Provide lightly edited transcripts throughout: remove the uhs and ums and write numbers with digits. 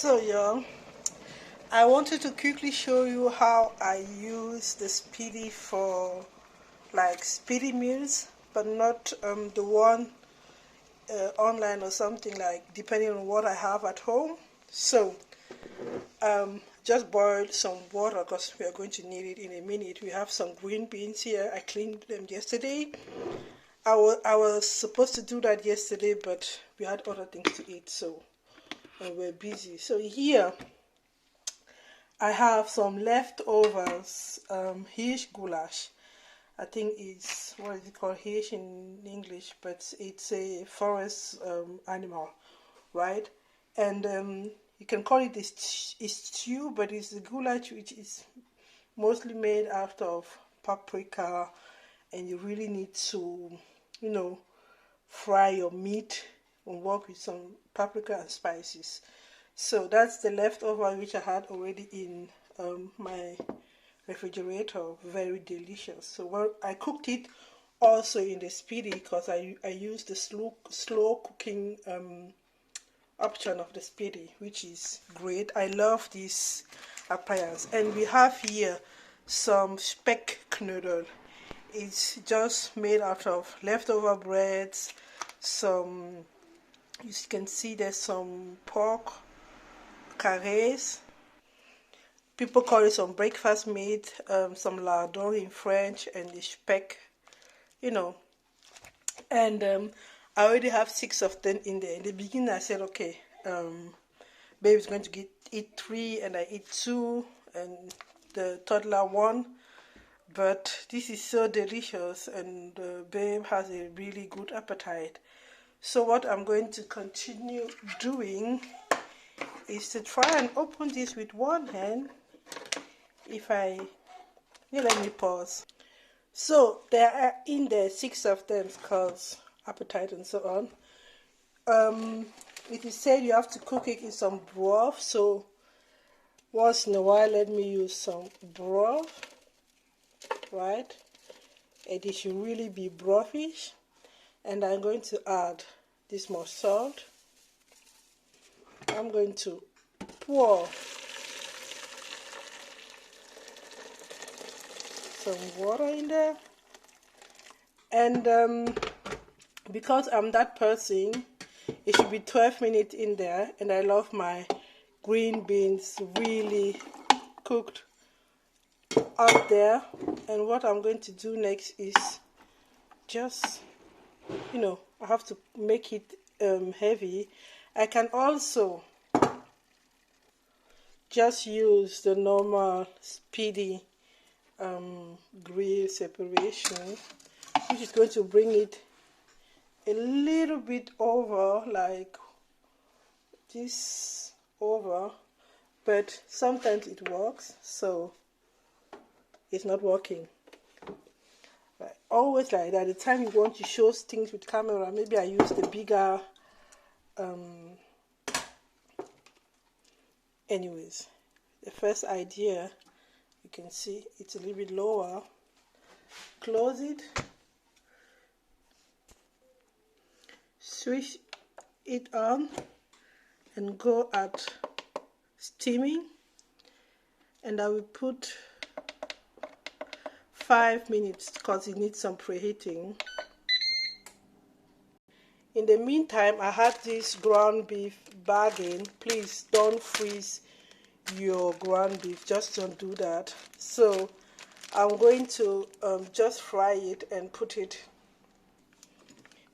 So y'all, I wanted to quickly show you how I use the speedy for like speedy meals, but not the one online or something, like depending on what I have at home. So just boil some water because we are going to need it in a minute. We have some green beans here. I cleaned them yesterday. I was supposed to do that yesterday, but we had other things to eat, so we're busy. So here I have some leftovers fish goulash. I think it's, what is it called, fish in English, but it's a forest animal, right? And you can call it a stew, but it's a goulash which is mostly made out of paprika, and you really need to, fry your meat and work with some paprika and spices. So that's the leftover which I had already in my refrigerator. Very delicious. So I cooked it also in the speedy because I used the slow cooking option of the speedy, which is great. I love this appliance. And we have here some speck noodle. It's just made out of leftover breads. You can see there's some pork carrés. People call it some breakfast meat, some lardon in French, and the speck, And I already have 6 of them in there. In the beginning, I said, okay, baby's going to eat 3, and I eat 2, and the toddler 1. But this is so delicious, and babe has a really good appetite. So what I'm going to continue doing is to try and open this with one hand. Let me pause. So there are in there 6 of them called appetite and so on. It is said you have to cook it in some broth, so once in a while let me use some broth, right? And it should really be brothish. And I'm going to add this more salt. I'm going to pour some water in there, and because I'm that person, it should be 12 minutes in there, and I love my green beans really cooked up there. And what I'm going to do next is just, I have to make it heavy. I can also just use the normal speedy grill separation, which is going to bring it a little bit over, like this over, but sometimes it works, so it's not working. Right. Always like that. The time you want to show things with camera, maybe I use the bigger anyways, the first idea, you can see it's a little bit lower. Close it, switch it on, and go at steaming, and I will put 5 minutes because it needs some preheating. In the meantime, I had this ground beef bargain. Please don't freeze your ground beef, just don't do that. So I'm going to just fry it and put it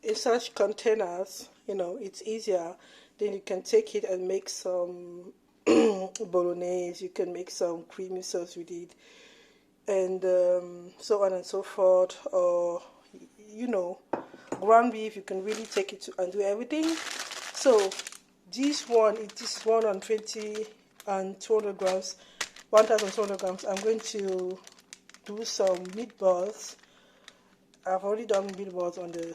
in such containers. It's easier. Then you can take it and make some bolognese. You can make some creamy sauce with it, and so on and so forth. Or ground beef, you can really take it to and do everything. So this is 120 and 200 grams, 1,200 grams. I'm going to do some meatballs. I've already done meatballs on the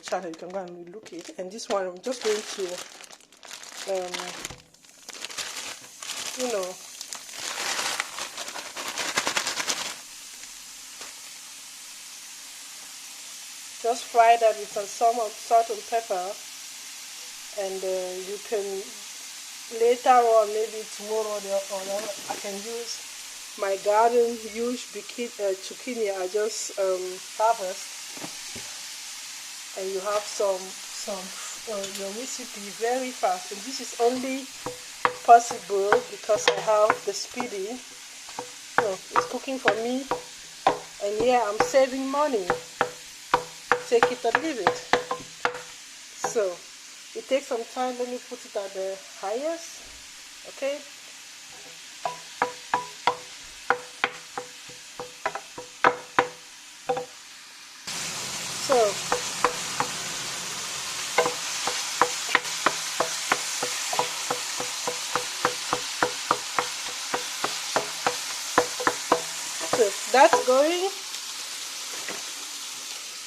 channel. You can go and look it. And this one, I'm just going to just fry that with some salt and pepper, and you can later on, maybe tomorrow or I can use my garden huge zucchini I just harvest, and you have some your recipe very fast. And this is only possible because I have the speedy. It's cooking for me, and yeah, I'm saving money. Take it or leave it. So it takes some time. Let me put it at the highest. Okay. So that's going,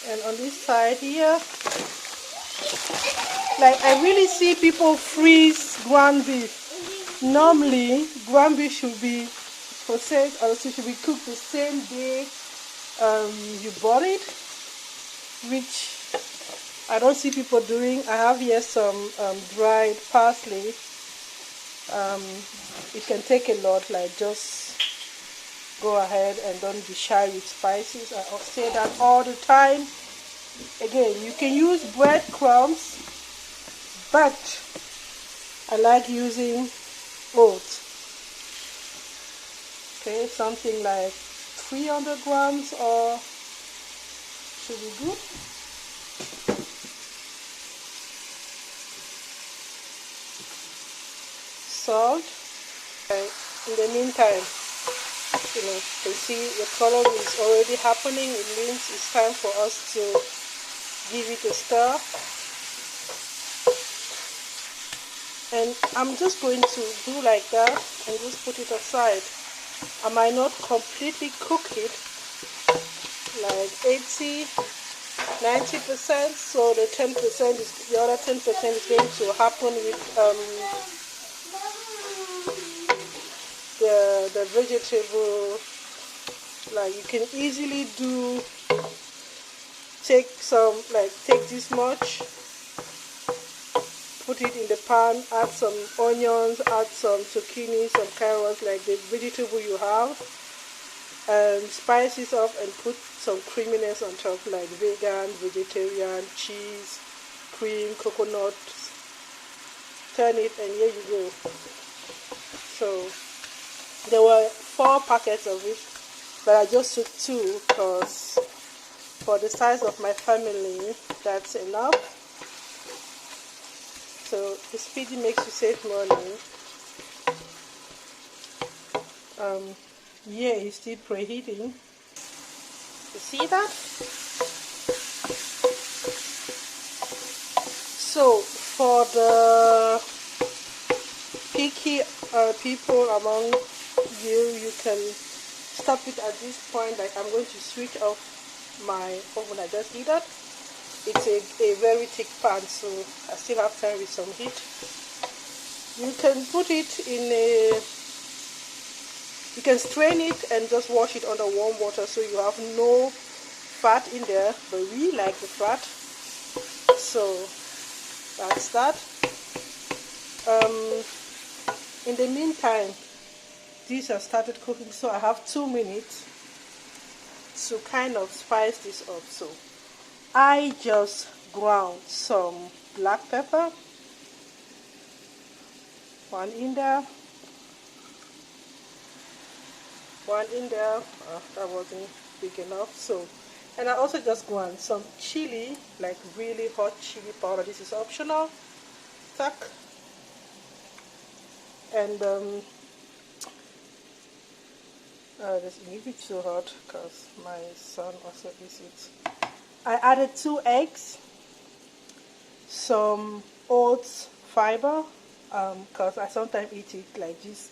and on this side here, like I really see people freeze ground beef. Normally ground beef should be processed, or should be cooked the same day you bought it, which I don't see people doing. I have here some dried parsley. It can take a lot, like just go ahead and don't be shy with spices. I say that all the time. Again, you can use breadcrumbs, but I like using oats. Okay, something like 300 grams or should be good. Salt. In the meantime, you can see the color is already happening. It means it's time for us to give it a stir. And I'm just going to do like that and just put it aside. I might not completely cook it, like 80–90%. So the 10% is the other 10% is going to happen with the vegetable. Like you can easily take this much, put it in the pan, add some onions, add some zucchini, some carrots, like the vegetable you have, and spice it up and put some creaminess on top, like vegan, vegetarian, cheese, cream, coconut. Turn it, and here you go. So there were 4 packets of it, but I just took 2 because for the size of my family, that's enough. So the speedy makes you save money. Yeah, it's still preheating. You see that? So for the picky people among you can stop it at this point. Like I'm going to switch off my oven. I just did that. It's a very thick pan, so I still have time with some heat. You can put it in you can strain it and just wash it under warm water, so you have no fat in there, but we like the fat. So that's that. In the meantime, these have started cooking, so I have 2 minutes to kind of spice this up. So I just ground some black pepper, 1 in there, 1 in there. That wasn't big enough. So, and I also just ground some chili, like really hot chili powder. This is optional. Tuck. And this is a bit too hot because my son also eats it. I added 2 eggs, some oats fiber, because I sometimes eat it like this.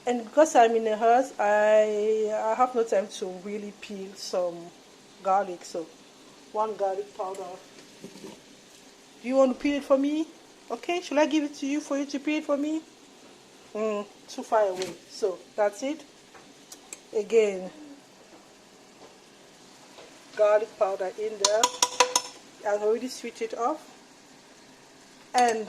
And because I'm in a house, I have no time to really peel some garlic. So 1 garlic powder. Do you want to peel it for me? Okay, should I give it to you for you to peel it for me? Too far away. So that's it. Again, garlic powder in there. I've already switched it off. And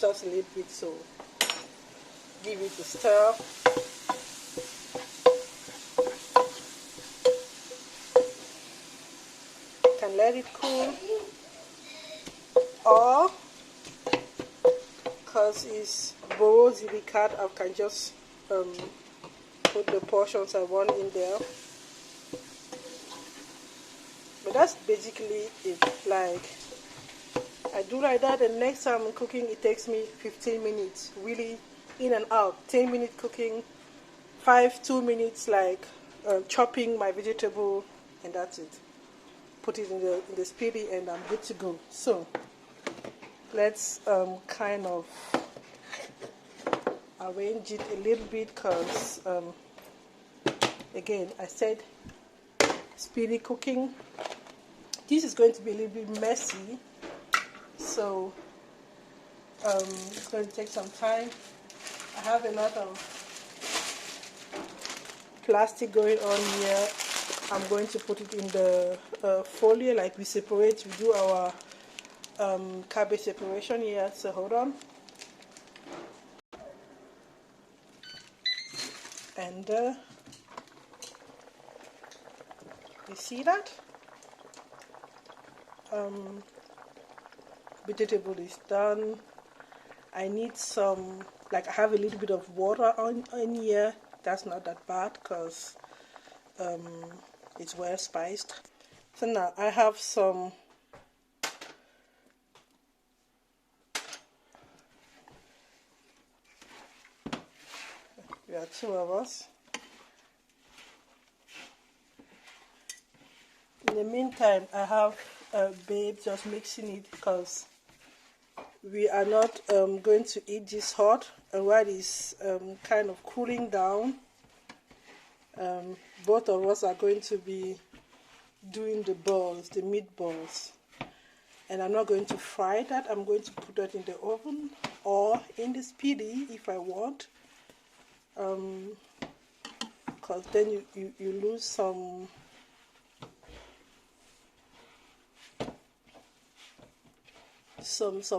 just a little bit, so give it a stir. You can let it cool, or because it's borosili cut, I can just put the portions I want in there. But that's basically it. Like, I do like that, and next time I'm cooking, it takes me 15 minutes, really in and out. 10-minute cooking, 2 minutes like chopping my vegetable, and that's it. Put it in the speedy, and I'm good to go. So let's kind of arrange it a little bit, because again, I said speedy cooking. This is going to be a little bit messy, so it's going to take some time. I have a lot of plastic going on here. I'm going to put it in the folio, like we separate, we do our cabbage separation here, so hold on. And you see that? Vegetable is done. I need some, like, I have a little bit of water on here. That's not that bad, because it's well spiced. So now I have some we are 2 of us. In the meantime, I have Babe just mixing it, because we are not going to eat this hot, and while it's kind of cooling down, both of us are going to be doing the balls, the meatballs. And I'm not going to fry that. I'm going to put that in the oven or in the speedy if I want, because then you lose some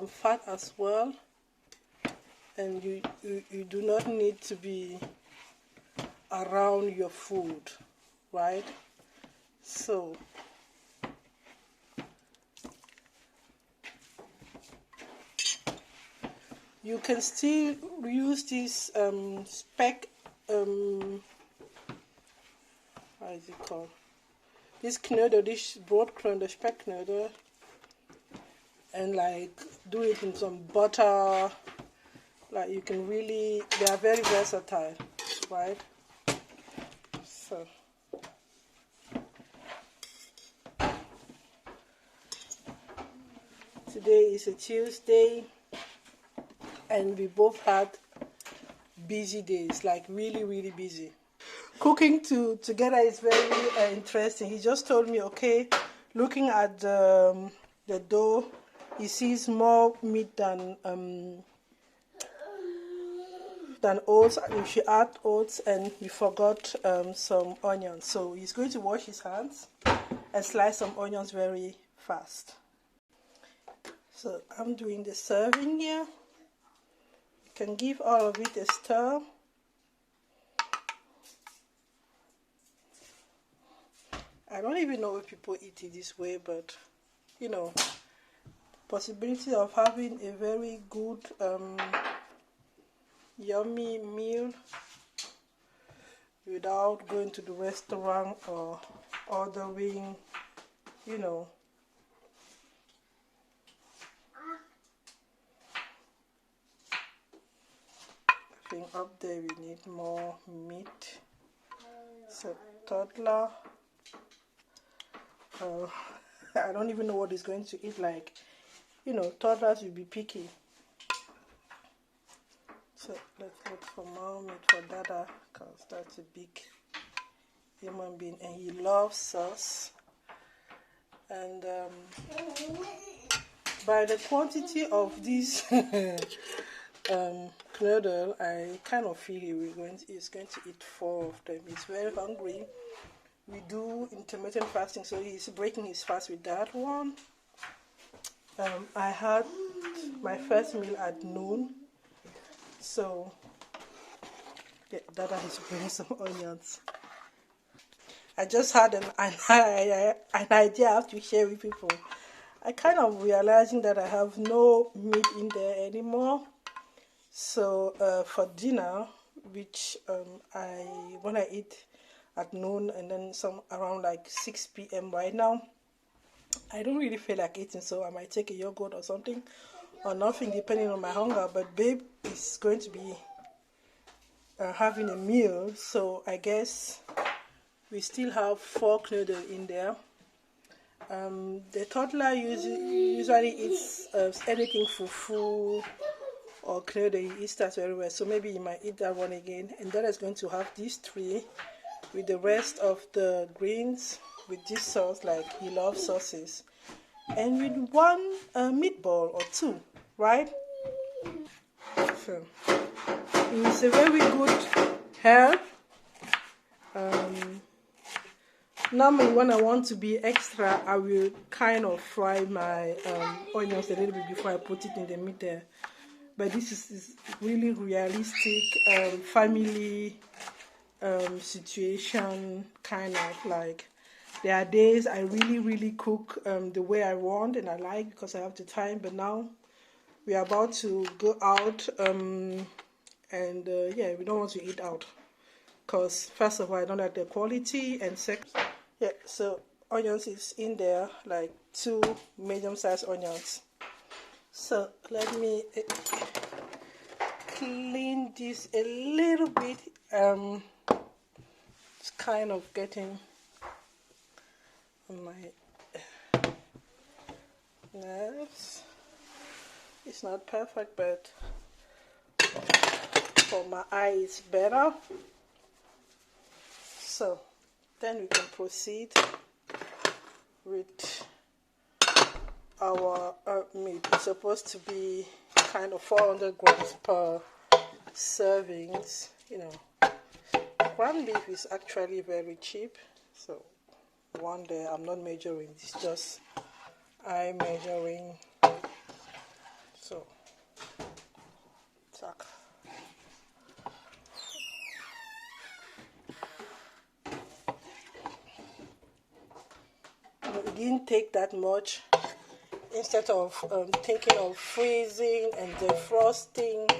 fat as well, and you do not need to be around your food, right? So you can still use this speck, how is it called? This knödel, this broodkruimel, speck knödel, and like do it in some butter. Like, you can really, they are very versatile, right? So today is a Tuesday, and we both had busy days, like really busy. Cooking together is very interesting. He just told me, okay, looking at the dough, he sees more meat than oats. You should add oats, and we forgot some onions. So he's going to wash his hands and slice some onions very fast. So I'm doing the serving here. You can give all of it a stir. I don't even know if people eat it this way, but you know, possibility of having a very good yummy meal without going to the restaurant or ordering, you know. I think up there we need more meat. So toddler, I don't even know what he's going to eat. Like, you know, toddlers will be picky. So let's look for more meat for Dada, because that's a big human being, and he loves sauce. And by the quantity of this knödel, I kind of feel he's going to eat 4 of them. He's very hungry. We do intermittent fasting, so he's breaking his fast with that one. I had my first meal at noon. So yeah, Dada is bringing some onions. I just had an idea I have to share with people. I kind of realizing that I have no meat in there anymore. So for dinner, which when I eat at noon and then some around like 6 p.m. right now, I don't really feel like eating, so I might take a yogurt or something or nothing depending on my hunger. But babe is going to be having a meal, so I guess we still have 4 noodles in there. The toddler usually eats anything fufu or noodle. He eats that very well, so maybe he might eat that one again. And then is going to have these 3 with the rest of the greens with this sauce, like he loves sauces, and with 1 meatball or 2, right? So it's a very good help. Normally when I want to be extra, I will kind of fry my onions a little bit before I put it in the meat there. But this is really realistic family situation, kind of like. There are days I really cook the way I want and I like because I have the time. But now we are about to go out and yeah, we don't want to eat out because first of all I don't like the quality, and second, yeah, so onions is in there, like 2 medium-sized onions. So let me clean this a little bit. It's kind of getting on my nerves. It's not perfect, but for my eye it's better. So then we can proceed with our meat. It's supposed to be kind of 400 grams per servings. You know, ground beef is actually very cheap. So one day I'm not measuring. It's just I measuring. So tack. It didn't take that much. Instead of thinking of freezing and defrosting,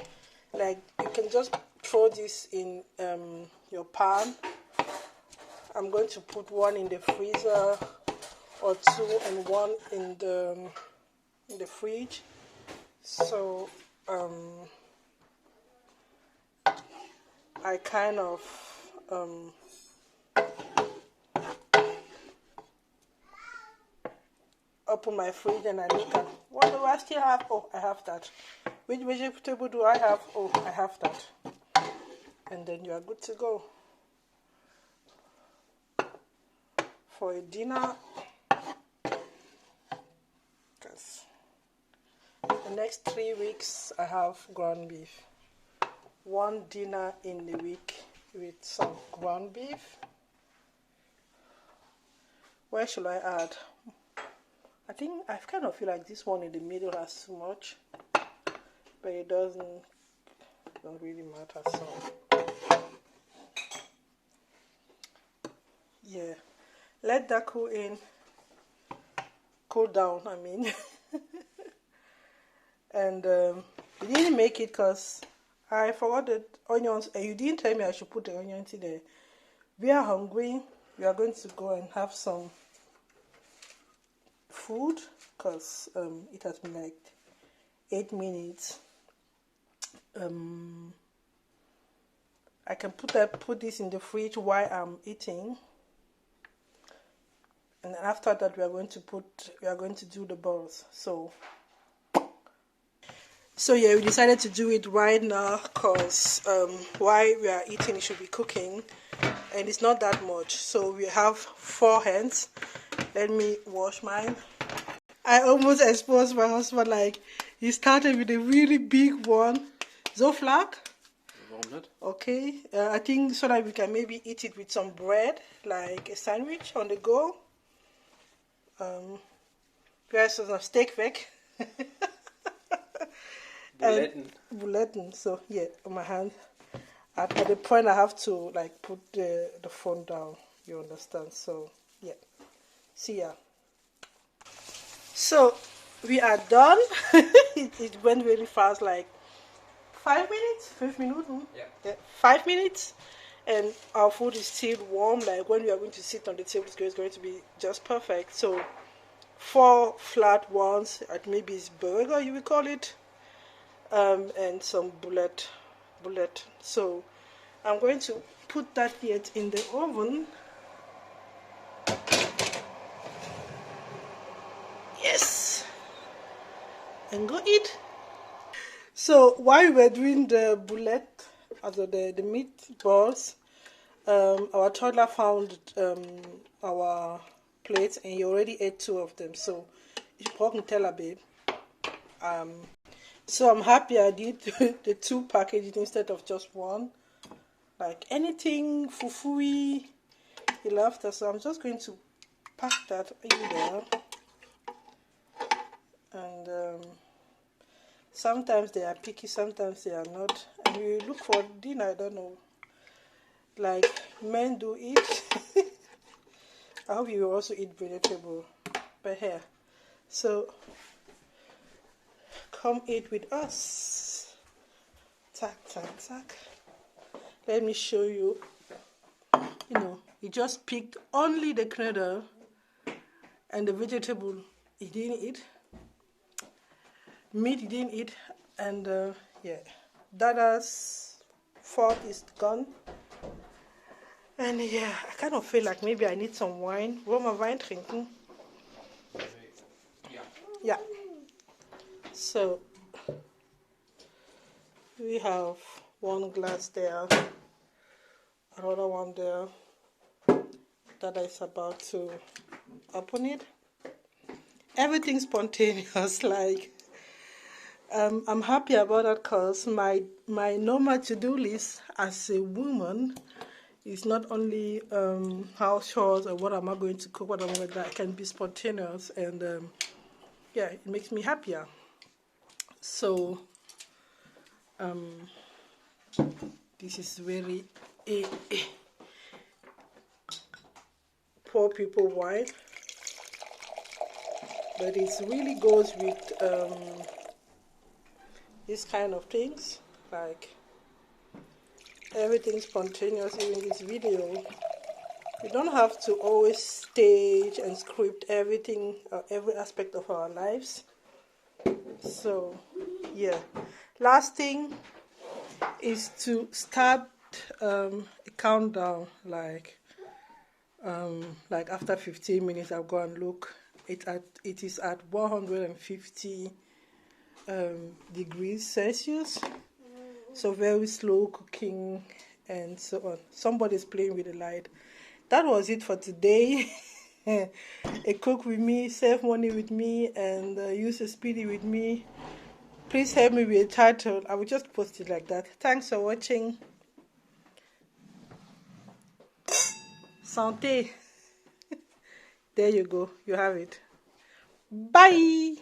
like you can just throw this in your pan. I'm going to put 1 in the freezer or 2 and 1 in the fridge. So I kind of open my fridge and I look at, what do I still have? Oh, I have that. Which vegetable do I have? Oh, I have that. And then you are good to go for a dinner. Because the next 3 weeks I have ground beef. 1 dinner in the week with some ground beef. Where should I add? I think I kind of feel like this one in the middle has too much, but it don't really matter. So yeah, let that cool down, I mean. And we didn't make it because I forgot the onions, and you didn't tell me I should put the onions in there. We are hungry. We are going to go and have some food because it has been like 8 minutes. I can put this in the fridge while I'm eating, and after that we are going to do the balls. So yeah, we decided to do it right now because while we are eating it should be cooking, and it's not that much. So we have 4 hands. Let me wash mine. I almost exposed my husband, like he started with a really big one. Zoflak? Okay, I think so that we can maybe eat it with some bread, like a sandwich on the go. We have some steak back. Bulletin. So yeah, on my hand. At the point I have to like put the phone down. You understand? So yeah. See ya. So we are done. it went really fast, like 5 minutes, 5 minutes. Yeah, 5 minutes, and our food is still warm. Like when we are going to sit on the table, it's going to be just perfect. So 4 flat ones, maybe it's burger you will call it, and some bullet. So I'm going to put that yet in the oven. Yes, and go eat. So while we were doing the bullet, also the meatballs, our toddler found our plates, and he already ate 2 of them. So you can tell her, babe. So I'm happy I did the 2 packages instead of just 1. Like anything fufu, he loved it. So I'm just going to pack that in there. And sometimes they are picky, sometimes they are not. And we look for dinner, I don't know. Like men do eat. I hope you will also eat vegetable. But here. So come eat with us. Tack. Let me show you. You know, he just picked only the kernel and the vegetable he didn't eat. Meat he didn't eat. And yeah, Dada's fork is gone. And yeah, I kind of feel like maybe I need some wine. Wollen we wine drinken? Yeah. So we have 1 glass there, another one there. Dada is about to open it. Everything's spontaneous. Like I'm happy about that, because my normal to-do list as a woman is not only house chores or what am I going to cook, what am I going to do. It can be spontaneous, and yeah, it makes me happier. So this is very poor people wine, but it really goes with these kind of things, like everything spontaneous. Even this video, you don't have to always stage and script everything, every aspect of our lives. So yeah, last thing is to start a countdown, like after 15 minutes I'll go and look. It is at 150 degrees Celsius, so very slow cooking and so on. Somebody's playing with the light. That was it for today. A cook with me, save money with me, and use a speedy with me. Please help me with a title. I will just post it like that. Thanks for watching. Santé. There you go. You have it. Bye.